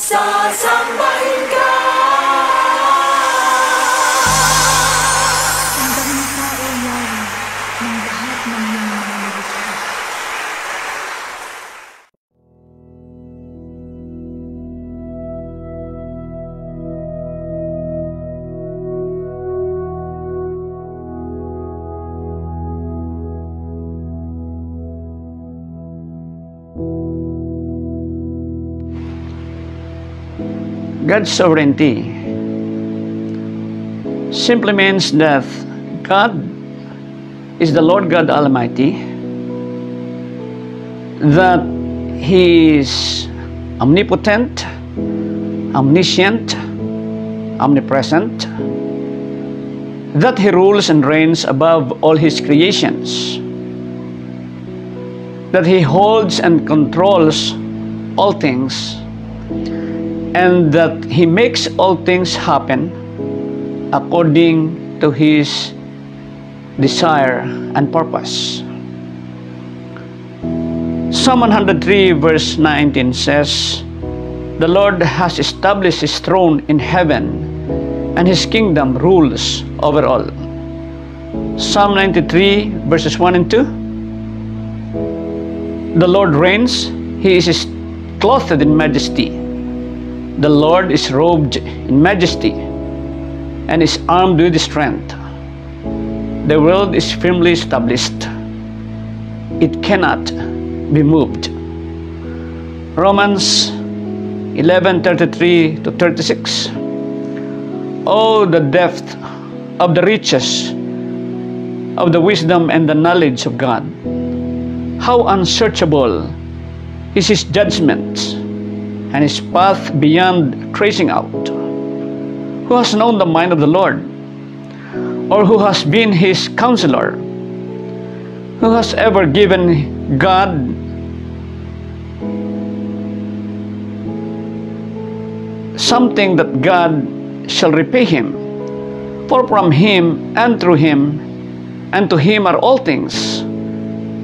sasambahin ka. Sambahin ka, O Yahweh, ng lahat ng iyong mga nilikha. God's sovereignty simply means that God is the Lord God Almighty, that He is omnipotent, omniscient, omnipresent, that He rules and reigns above all His creations, that He holds and controls all things, and that He makes all things happen according to His desire and purpose. Psalm 103 verse 19 says, "The Lord has established His throne in heaven, and His kingdom rules over all." Psalm 93 verses 1 and 2, "The Lord reigns, He is clothed in majesty. The Lord is robed in majesty and is armed with strength. The world is firmly established. It cannot be moved." Romans 11:33 to 36. "Oh, the depth of the riches of the wisdom and the knowledge of God! How unsearchable is His judgment, and His path beyond tracing out. Who has known the mind of the Lord? Or who has been His counselor? Who has ever given God something that God shall repay him? For from Him and through Him and to Him are all things.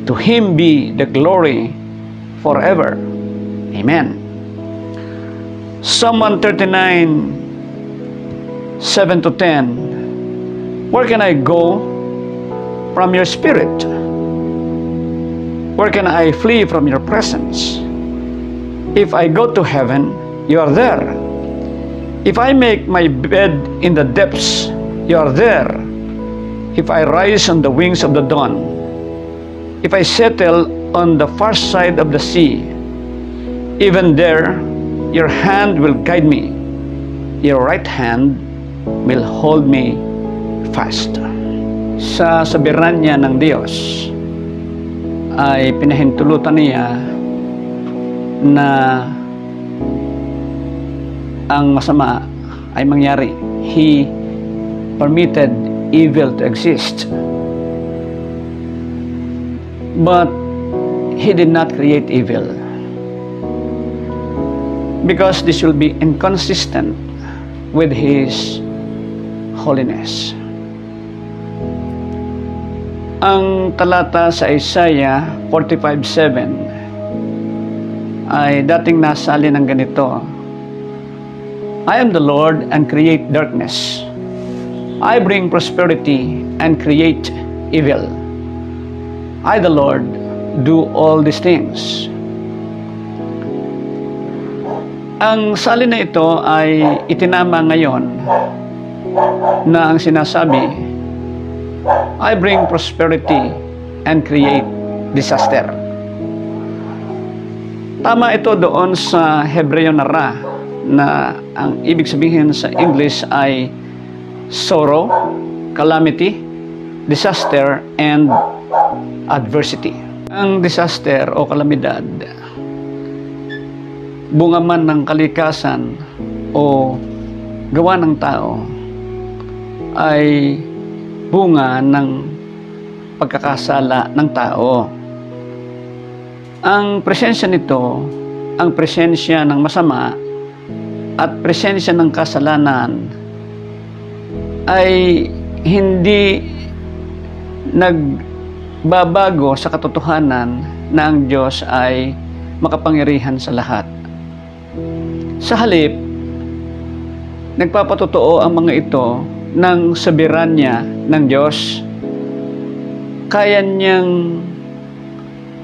To Him be the glory forever. Amen." Psalm 139, 7 to 10. "Where can I go from your spirit? Where can I flee from your presence? If I go to heaven, you are there. If I make my bed in the depths, you are there. If I rise on the wings of the dawn, if I settle on the far side of the sea, even there, your hand will guide me. Your right hand will hold me fast." Sa soberanya ng Diyos ay pinahintulutan niya na ang masama ay mangyari. He permitted evil to exist. But He did not create evil, because this will be inconsistent with His holiness. Ang talata sa Isaiah 45:7 ay dating nasalin ng ganito, "I am the Lord and create darkness. I bring prosperity and create evil. I, the Lord, do all these things." Ang salin na ito ay itinama ngayon na ang sinasabi, "I bring prosperity and create disaster." Tama ito doon sa Hebreo na ra, na ang ibig sabihin sa English ay sorrow, calamity, disaster, and adversity. Ang disaster o kalamidad, bunga man ng kalikasan o gawa ng tao, ay bunga ng pagkakasala ng tao. Ang presensya nito, ang presensya ng masama at presensya ng kasalanan ay hindi nagbabago sa katotohanan na ang Diyos ay makapangyarihan sa lahat. Sa halip, nagpapatotoo ang mga ito ng soberanya ng Diyos. Kaya niyang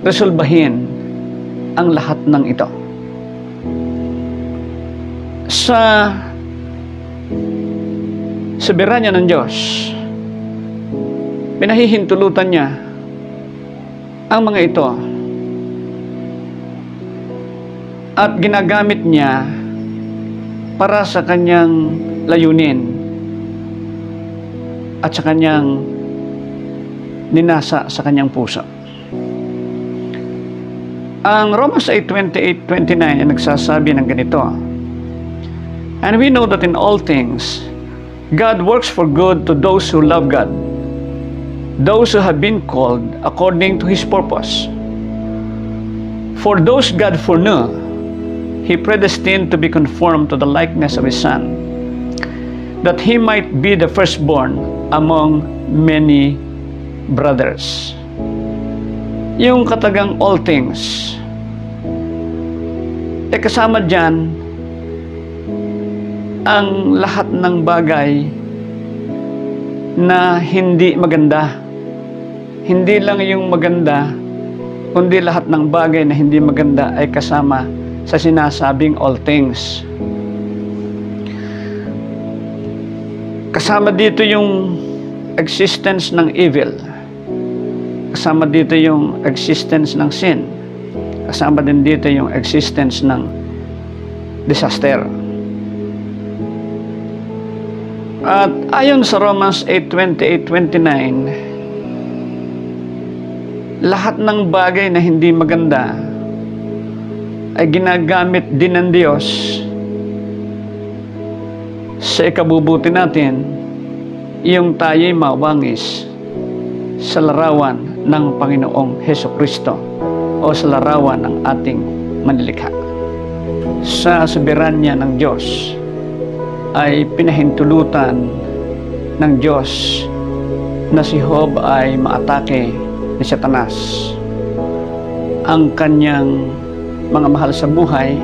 resolbahin ang lahat ng ito. Sa soberanya ng Diyos, pinahihintulutan niya ang mga ito at ginagamit niya para sa kanyang layunin at sa kanyang ninasa sa kanyang puso. Ang Romans 8:28-29 ay nagsasabi ng ganito, "And we know that in all things, God works for good to those who love God, those who have been called according to His purpose. For those God foreknew, He predestined to be conformed to the likeness of His Son, that He might be the firstborn among many brothers." Yung katagang all things, kasama dyan ang lahat ng bagay na hindi maganda. Hindi lang yung maganda, kundi lahat ng bagay na hindi maganda ay kasama sa sinasabing all things. Kasama dito yung existence ng evil. Kasama dito yung existence ng sin. Kasama din dito yung existence ng disaster. At ayon sa Romans 8:28-29, lahat ng bagay na hindi maganda ay ginagamit din ng Diyos sa ikabubuti natin, yung tayo'y mawangis sa larawan ng Panginoong Hesukristo o sa larawan ng ating manlilikha. Sa soberanya ng Diyos ay pinahintulutan ng Diyos na si Job ay maatake ni Satanas. Ang kanyang mga mahal sa buhay,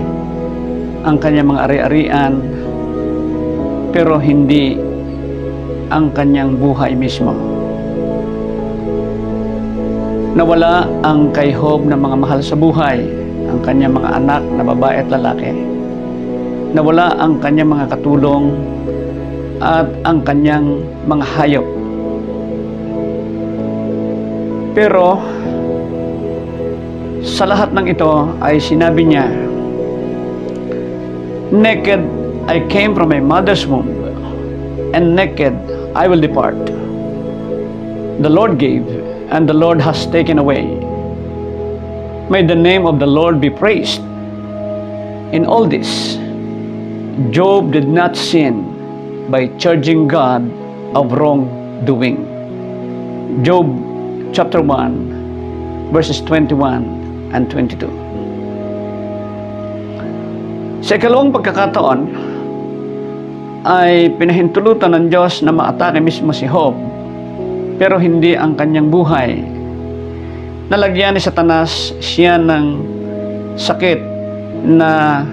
ang kanyang mga ari-arian, pero hindi ang kanyang buhay mismo. Nawala ang kay Job na mga mahal sa buhay, ang kanyang mga anak na babae at lalaki. Nawala ang kanyang mga katulong at ang kanyang mga hayop. Pero sa lahat ng ito ay sinabi niya, "Naked I came from my mother's womb, and naked I will depart. The Lord gave, and the Lord has taken away. May the name of the Lord be praised." In all this, Job did not sin by charging God of wrongdoing. Job chapter 1, verses 21 and 22. Sa ikalawang pagkakataon, ay pinahintulutan ng Diyos na maatake mismo si Job, pero hindi ang kanyang buhay. Nalagyan ni Satanas siya ng sakit na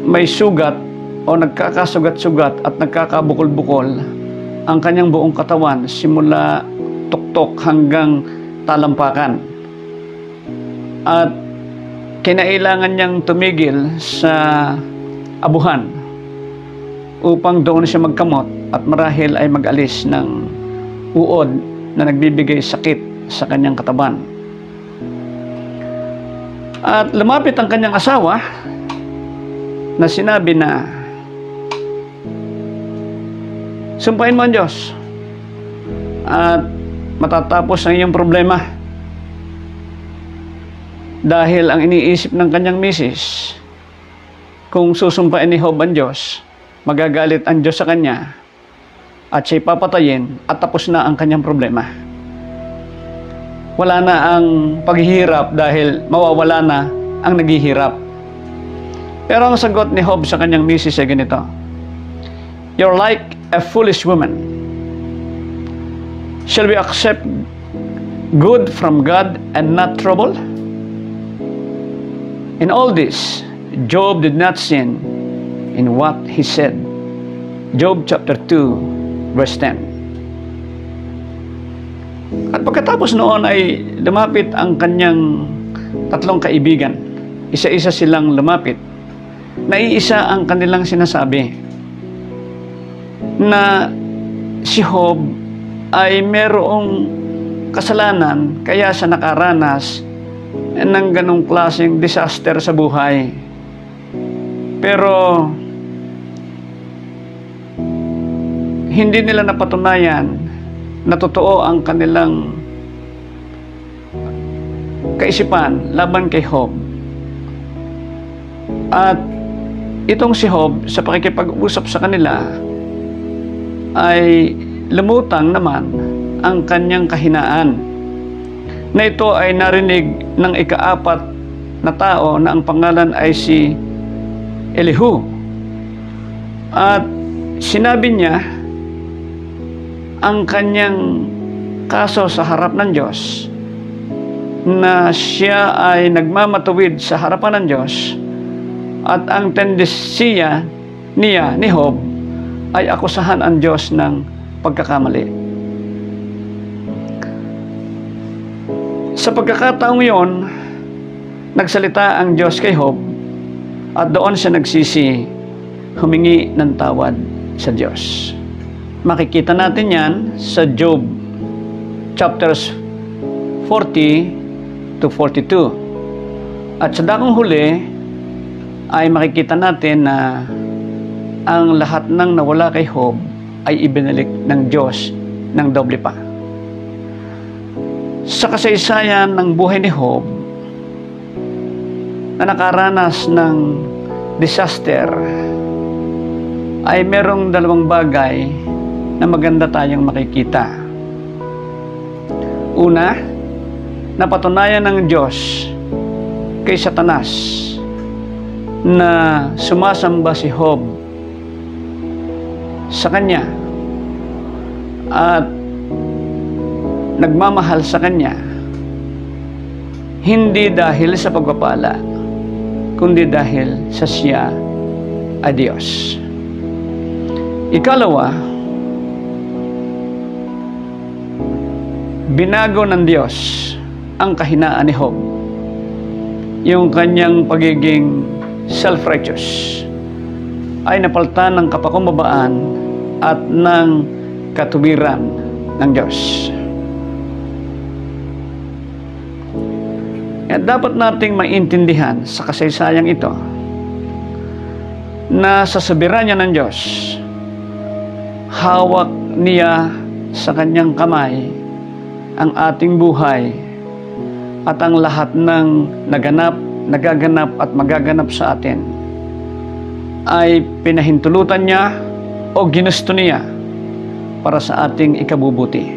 may sugat o nagkakasugat-sugat at nagkakabukol-bukol ang kanyang buong katawan simula tuktok hanggang talampakan. At kinailangan niyang tumigil sa abuhan upang doon siya magkamot at marahil ay mag-alis ng uod na nagbibigay sakit sa kanyang katawan. At lumapit ang kanyang asawa na sinabi na, "Sumpain mo ang Diyos at matatapos ang iyong problema." Dahil ang iniisip ng kanyang misis, kung susumpain ni Job ang Diyos, magagalit ang Diyos sa kanya at siya'y papatayin at tapos na ang kanyang problema. Wala na ang paghihirap dahil mawawala na ang naghihirap. Pero ang sagot ni Job sa kanyang misis ay ganito, "You're like a foolish woman. Shall we accept good from God and not trouble?" In all this, Job did not sin in what he said. Job chapter 2, verse 10. At pagkatapos noon ay lumapit ang kanyang tatlong kaibigan. Isa-isa silang lumapit. Naiisa ang kanilang sinasabi na si Job ay merong kasalanan kaya siya nakaranas ng ganong klaseng disaster sa buhay. Pero hindi nila napatunayan na totoo ang kanilang kaisipan laban kay Job. At itong si Job, sa pakikipag-usap sa kanila, ay lumutang naman ang kanyang kahinaan, na ito ay narinig ng ika-4 na tao na ang pangalan ay si Elihu. At sinabi niya ang kanyang kaso sa harap ng Diyos, na siya ay nagmamatuwid sa harapan ng Diyos, at ang tendensiya niya ni Job ay akusahan ang Diyos ng pagkakamali. Sa pagkakataong iyon, nagsalita ang Diyos kay Job, at doon siya nagsisi, humingi ng tawad sa Diyos. Makikita natin yan sa Job chapters 40 to 42. At sa dakong huli ay makikita natin na ang lahat ng nawala kay Job ay ibinalik ng Diyos ng doble pa. Sa kasaysayan ng buhay ni Job na nakaranas ng disaster, ay merong dalawang bagay na maganda tayong makikita. Una, napatunayan ng Diyos kay Satanas na sumasamba si Job sa kanya at nagmamahal sa kanya, hindi dahil sa pagpapala, kundi dahil sa siya ay Diyos. Ikalawa, binago ng Diyos ang kahinaan ni Job, yung kanyang pagiging self-righteous ay napalitan ng kapakumbabaan at ng katuwiran ng Diyos. At dapat nating maintindihan sa kasaysayang ito na sa soberanya ng Diyos, hawak niya sa kanyang kamay ang ating buhay at ang lahat ng naganap, nagaganap at magaganap sa atin ay pinahintulutan niya o ginusto niya para sa ating ikabubuti.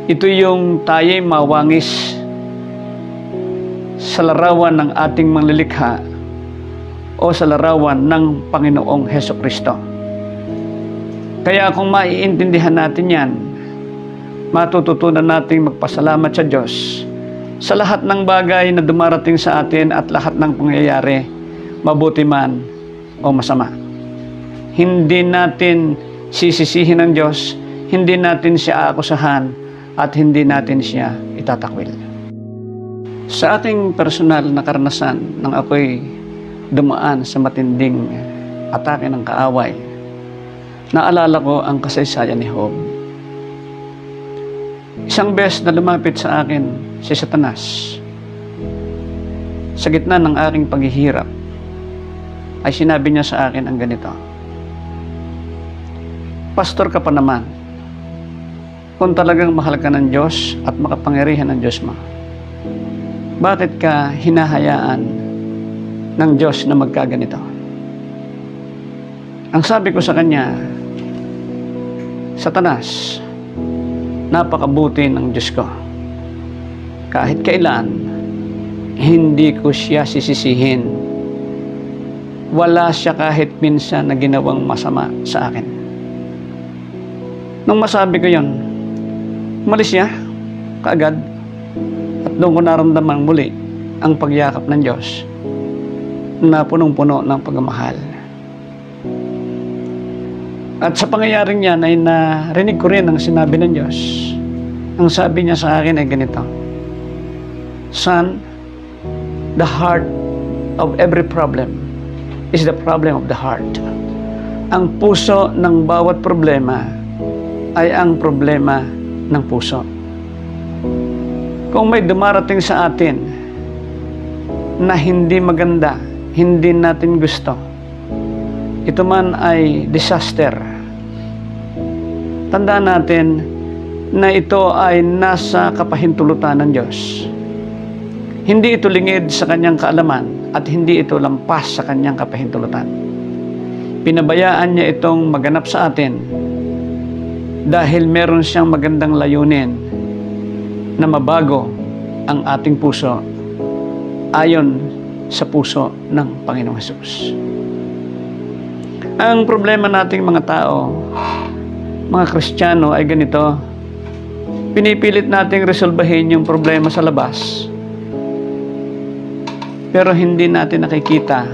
Ito yung tayo'y mawangis sa larawan ng ating manlilikha o sa larawan ng Panginoong Hesukristo. Kaya kung maiintindihan natin yan, matututunan nating magpasalamat sa Diyos sa lahat ng bagay na dumarating sa atin at lahat ng pangyayari, mabuti man o masama. Hindi natin sisisihin ng Diyos, hindi natin siya aakusahan, at hindi natin siya itatakwil. Sa aking personal na karanasan nang ako'y dumaan sa matinding atake ng kaaway, naalala ko ang kasaysayan ni Job. Isang beses na lumapit sa akin si Satanas sa gitna ng aking paghihirap, ay sinabi niya sa akin ang ganito: "Pastor ka pa naman. Kung talagang mahal ka ng Diyos at makapangyarihan ng Diyos mo, bakit ka hinahayaan ng Diyos na magkaganito?" Ang sabi ko sa kanya, "Satanas, napakabuti ng Diyos ko. Kahit kailan, hindi ko siya sisisihin. Wala siya kahit minsan na ginawang masama sa akin." Nung masabi ko yon, umalis siya kaagad, at doon ko naramdaman muli ang pagyakap ng Diyos. na punong-puno ng pagmamahal. At sa pangyayaring yan ay narinig ko rin ang sinabi ng Diyos. Ang sabi niya sa akin ay ganito, "Son, the heart of every problem is the problem of the heart." Ang puso ng bawat problema ay ang problema ng puso. Kung may dumarating sa atin na hindi maganda, hindi natin gusto, ito man ay disaster, tandaan natin na ito ay nasa kapahintulutan ng Diyos. Hindi ito lingid sa kanyang kaalaman at hindi ito lampas sa kanyang kapahintulutan. Pinabayaan niya itong maganap sa atin dahil meron siyang magandang layunin na mabago ang ating puso ayon sa puso ng Panginoong Hesus. Ang problema nating mga tao, mga Kristiyano, ay ganito. Pinipilit nating resolbahin yung problema sa labas, pero hindi natin nakikita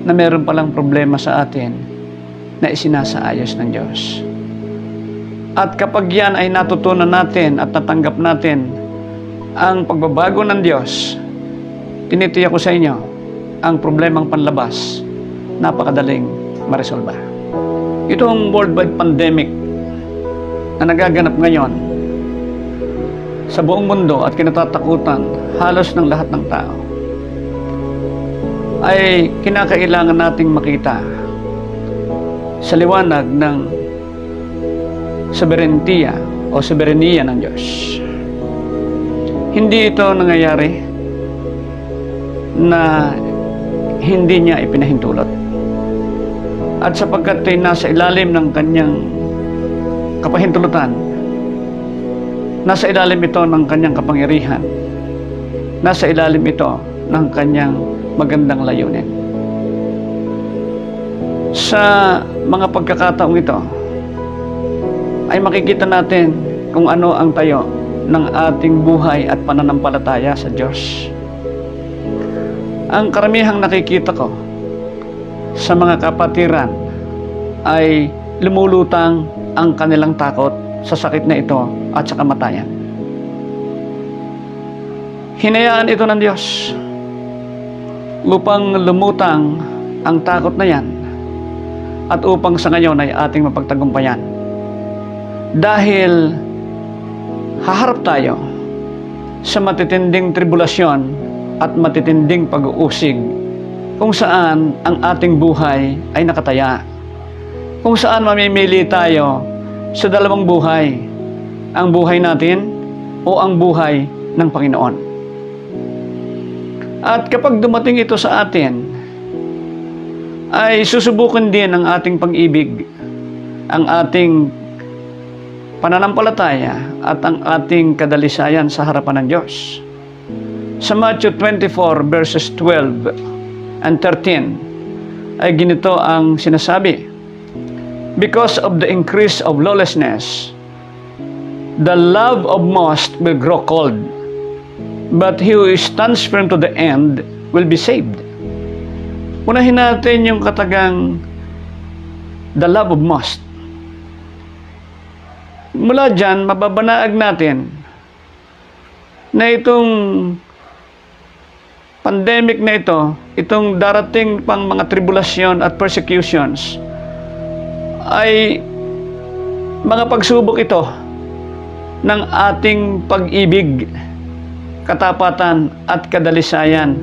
na meron palang problema sa atin na isinasaayos ng Diyos. At kapag yan ay natutunan natin at natanggap natin ang pagbabago ng Diyos, tinitiyak ko sa inyo, ang problemang panlabas, napakadaling maresolba. Itong worldwide pandemic na nagaganap ngayon sa buong mundo at kinatatakutan halos ng lahat ng tao, ay kinakailangan nating makita sa liwanag ng soberentiya o sobereniya ng Diyos. Hindi ito nangyayari na hindi niya ipinahintulot. At sapagkat ay nasa ilalim ng kanyang kapahintulutan, nasa ilalim ito ng kanyang kapangyarihan, nasa ilalim ito ng kanyang magandang layunin. Sa mga pagkakataong ito, ay makikita natin kung ano ang tayo ng ating buhay at pananampalataya sa Diyos. Ang karamihang nakikita ko sa mga kapatiran ay lumulutang ang kanilang takot sa sakit na ito at sa kamatayan. Hinayaan ito ng Diyos upang lumutang ang takot na yan at upang sa ngayon ay ating mapagtagumpayan. Dahil haharap tayo sa matitinding tribulasyon at matitinding pag-uusig kung saan ang ating buhay ay nakataya. Kung saan mamimili tayo sa dalawang buhay, ang buhay natin o ang buhay ng Panginoon. At kapag dumating ito sa atin, ay susubukin din ang ating pag-ibig, ang ating pananampalataya at ang ating kadalisayan sa harapan ng Diyos. Sa Matthew 24 verses 12 and 13 ay ganito ang sinasabi, "Because of the increase of lawlessness, the love of most will grow cold, but he who stands firm to the end will be saved." Unahin natin yung katagang the love of most. Mula dyan, mababanaag natin na itong pandemic na ito, itong darating pang mga tribulasyon at persecutions, ay mga pagsubok ito ng ating pag-ibig, katapatan at kadalisayan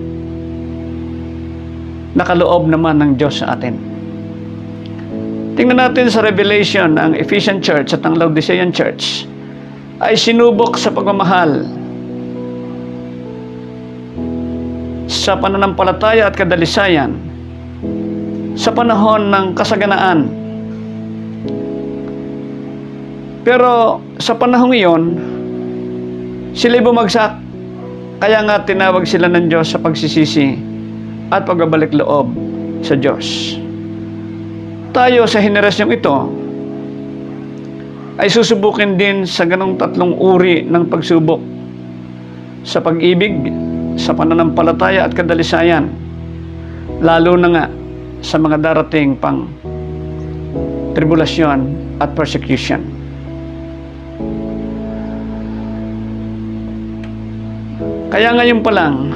na kaloob naman ng Diyos sa atin. Tingnan natin sa Revelation, ang Ephesian Church at ang Laodicean Church ay sinubok sa pagmamahal, sa pananampalataya at kadalisayan, sa panahon ng kasaganaan. Pero sa panahong iyon, sila'y bumagsak, kaya nga tinawag sila ng Diyos sa pagsisisi at pagbabalik loob sa Diyos. Tayo sa henerasyong ito ay susubukin din sa ganong tatlong uri ng pagsubok, sa pag-ibig, sa pananampalataya at kadalisayan, lalo na nga sa mga darating pang tribulasyon at persecution. Kaya ngayon pa lang,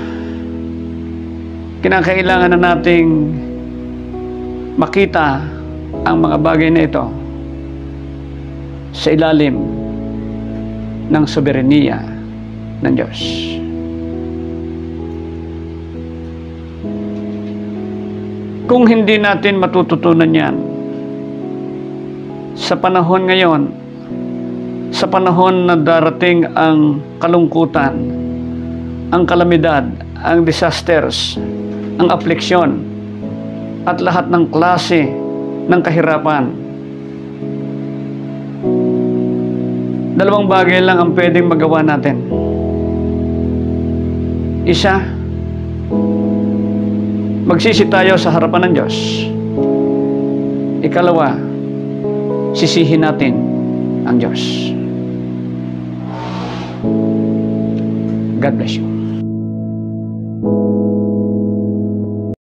kinakailangan na nating makita ang mga bagay na ito sa ilalim ng soberenya ng Diyos. Kung hindi natin matututunan yan, sa panahon ngayon, sa panahon na darating ang kalungkutan, ang kalamidad, ang disasters, ang affliction, at lahat ng klase ng kahirapan, dalawang bagay lang ang pwedeng magawa natin. Isa, magsisi tayo sa harapan ng Diyos. Ikalawa, sisihin natin ang Diyos. God bless you.